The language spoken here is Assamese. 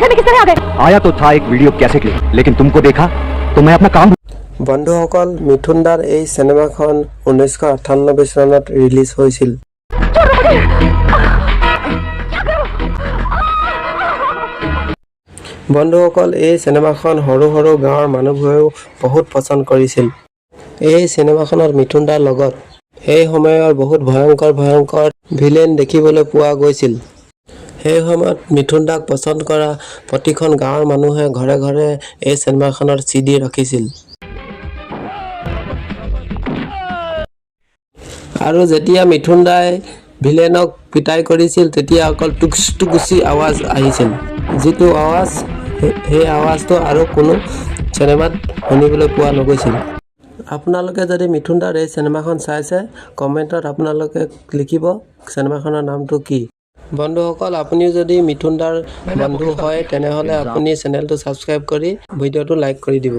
कैसे नहीं किस तरह आ गए? आया तो था एक वीडियो कैसे क्लिप, लेकिन तुमको देखा तो मैं अपना काम। বন্ধুসকল মিথুন দাৰ এই সিনেমাখন 1998 চনত ৰিলিজ হৈছিল। বন্ধুসকল এই সিনেমাখন সৰু সৰু গাঁৱৰ মানুহবোৰেও বহুত পছন্দ কৰিছিল। এই সিনেমাখনত মিথুন দাৰ লগত সেই সময়ৰ বহুত ভয়ংকৰ ভিলেন দেখিবলৈ পোৱা গৈছিল। সেই সময়ত মিথুন দাক পছন্দ কৰা প্ৰতিখন গাঁৱৰ মানুহে ঘৰে ঘৰে এই সিনেমাখনৰ চিডি ৰাখিছিল। আৰু যেতিয়া মিথুন দাই ভিলেনক পিটাই কৰিছিল তেতিয়া অকল টুকুচি আৱাজ আহিছিল, যিটো আৱাজ সেই আৱাজটো আৰু কোনো সিনেমাত শুনিবলৈ পোৱা নগৈছিল। আপোনালোকে যদি মিথুন দাৰ এই সিনেমাখন চাইছে কমেণ্টত আপোনালোকে লিখিব সিনেমাখনৰ নামটো কি। বন্ধুসকল আপুনিও যদি মিথুন দাৰ বন্ধু হয় তেনেহলে আপুনি চেনেলটো সাবস্ক্ৰাইব কৰি ভিডিঅ'টো লাইক কৰি দিব।